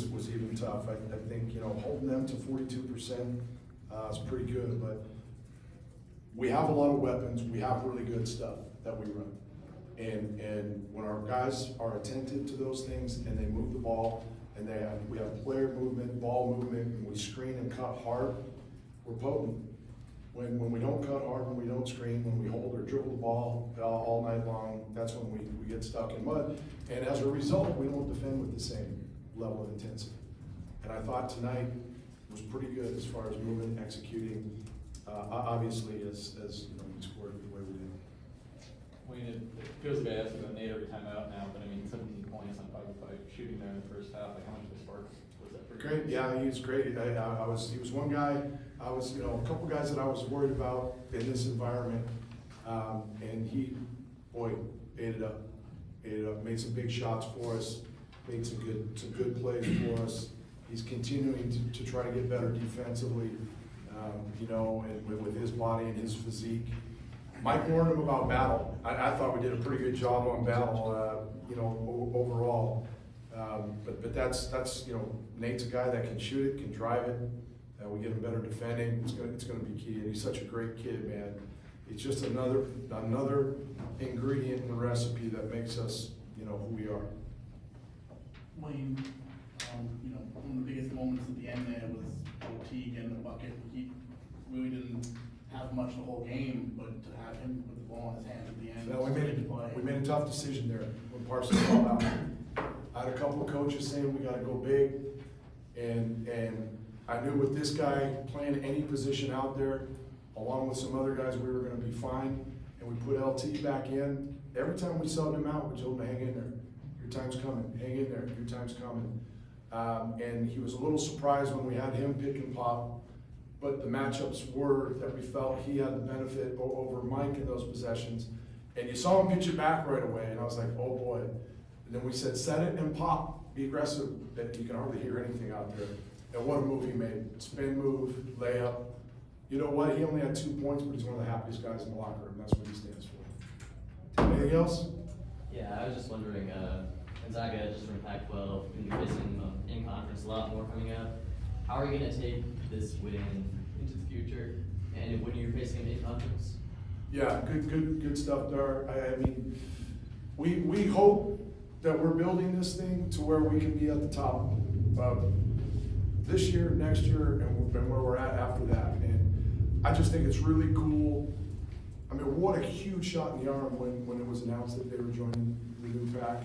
was even tough. I think, you know, holding them to 42% is pretty good, but we have a lot of weapons. We have really good stuff that we run. And when our guys are attentive to those things and they move the ball and we have player movement, ball movement, and we screen and cut hard, we're potent. When we don't cut hard, when we don't screen, when we hold or dribble the ball all night long, that's when we get stuck in mud. And as a result, we don't defend with the same level of intensity. And I thought tonight was pretty good as far as moving, executing, obviously as you know, we scored the way we did. Wayne, it feels like I ask about Nate every time out now, but I mean, 17 points on 5 of 5 shooting there in the first half. Like, how much of a spark was that for you? Great, yeah, he was great. He was one guy. I was, you know, a couple guys that I was worried about in this environment, and he, boy, ate it up, made some big shots for us, made some good plays for us. He's continuing to try to get better defensively, you know, and with his body and his physique. Mike warned him about battle. I thought we did a pretty good job on battle, you know, overall. But that's you know, Nate's a guy that can shoot it, can drive it. We get him better defending. It's gonna be key. And he's such a great kid, man. It's just another ingredient in the recipe that makes us, you know, who we are. Wayne, you know, one of the biggest moments at the end there was OT getting the bucket. He really didn't have much the whole game, but to have him with the ball in his hands at the end. No, we made a tough decision there when Parsons called out. I had a couple of coaches saying we gotta go big, and I knew with this guy playing any position out there, along with some other guys, we were gonna be fine. And we put LT back in. Every time we subbed him out, we told him to hang in there. Your time's coming, hang in there, your time's coming. And he was a little surprised when we had him pick and pop, but the matchups were that we felt he had the benefit over Mike in those possessions. And you saw him pitch it back right away, and I was like, oh boy. And then we said, set it and pop, be aggressive, that you can hardly hear anything out there. And what a move he made. Spin move, layup. You know what, he only had 2 points, but he's one of the happiest guys in the locker room. That's what he stands for. Anything else? Yeah, I was just wondering, Gonzaga just from Pac-12, and you're facing them in conference a lot more coming up. How are you going to take this win into the future? And when you're facing them in conference? Yeah, good stuff, Dar. I mean, we hope that we're building this thing to where we can be at the top this year, next year, and where we're at after that. And I just think it's really cool. I mean, what a huge shot in the arm when it was announced that they were joining the new pack.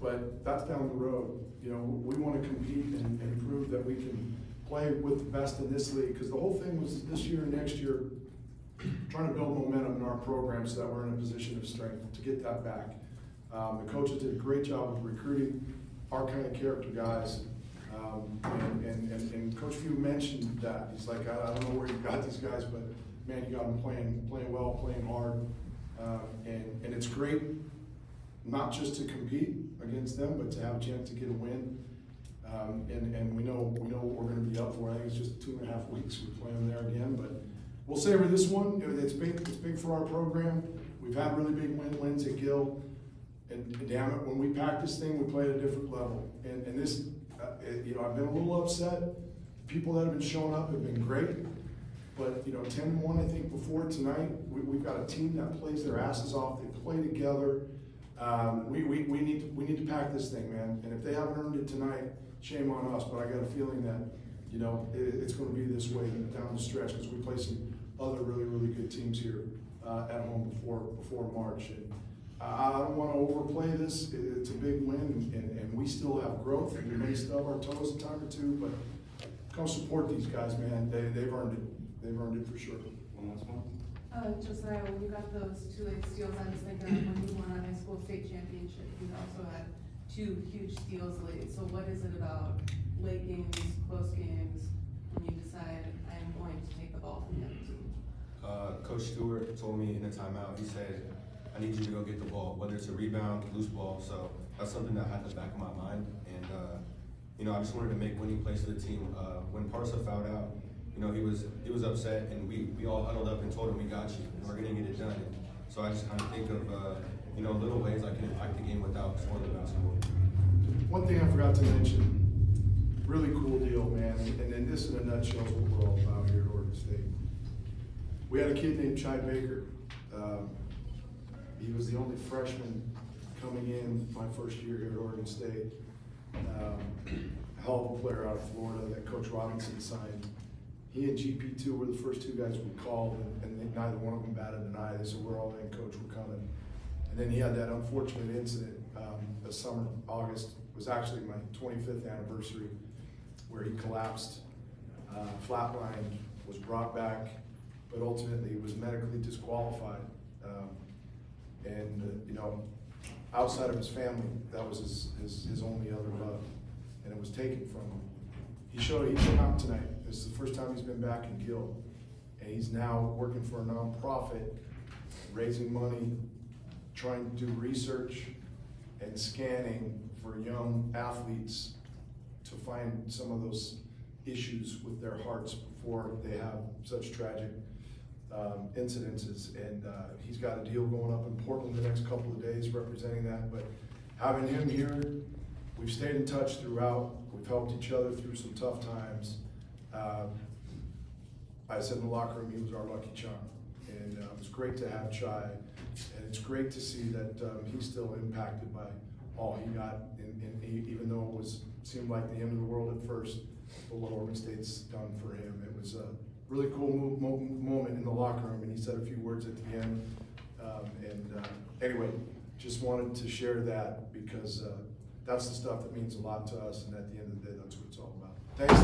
But that's down the road. You know, we want to compete and prove that we can play with the best in this league. Because the whole thing was this year and next year, trying to build momentum in our program so that we're in a position of strength to get that back. The coaches did a great job of recruiting our kind of character guys. And Coach Few mentioned that. He's like, I don't know where you got these guys, but man, you got them playing well, playing hard. And it's great not just to compete against them, but to have a chance to get a win. And we know what we're going to be up for. I think it's just 2.5 weeks. We play them there again, but we'll savor this one. It's big for our program. We've had really big wins at Gill, and damn it, when we pack this thing, we play at a different level. And this, you know, I've been a little upset. People that have been showing up have been great, but you know, 10-1 I think before tonight. We've got a team that plays their asses off. They play together. We need to pack this thing, man. And if they haven't earned it tonight, shame on us. But I got a feeling that, you know, it's going to be this way down the stretch because we play some other really good teams here at home before March. And I don't want to overplay this. It's a big win, and we still have growth. And we may stub our toes a time or two, but come support these guys, man. They've earned it. They've earned it for sure. One last one. Josiah, when you got those 2 late steals, I was thinking of when you won a high school state championship, you also had 2 huge steals late. So what is it about late games, close games, when you decide I'm going to take the ball from the other team? Coach Stewart told me in a timeout, he said, I need you to go get the ball, whether it's a rebound, loose ball. So that's something that I had in the back of my mind. And, you know, I just wanted to make winning plays for the team. When Parsa fouled out, you know, he was upset, and we all huddled up and told him, we got you, and we're gonna get it done. And so I just kind of think of, you know, little ways I can impact the game without scoring the basketball. One thing I forgot to mention, this in a nutshell is what we're all about here at Oregon State. We had a kid named Chai Baker. He was the only freshman coming in my first year here at Oregon State. A hell of a player out of Florida that Coach Robinson signed. He and GP2 were the first two guys we called, and neither one of them batted an eye. They said, "We're all in, Coach, we're coming." And then he had that unfortunate incident the summer, August, was actually my 25th anniversary, where he collapsed, flatlined, was brought back, but ultimately was medically disqualified. You know, outside of his family, that was his only other love, and it was taken from him. He came out tonight. This is the first time he's been back in Gill, and he's now working for a nonprofit, raising money, trying to do research and scanning for young athletes to find some of those issues with their hearts before they have such tragic incidences. And he's got a deal going up in Portland the next couple of days representing that. But having him here, we've stayed in touch throughout. We've helped each other through some tough times. I said in the locker room, he was our lucky charm. And it was great to have Chai. And it's great to see that he's still impacted by all he got, even though it seemed like the end of the world at first, but what Oregon State's done for him. It was a really cool moment in the locker room, and he said a few words at the end. Anyway, just wanted to share that because that's the stuff that means a lot to us, and at the end of the day, that's what it's all about. Thanks.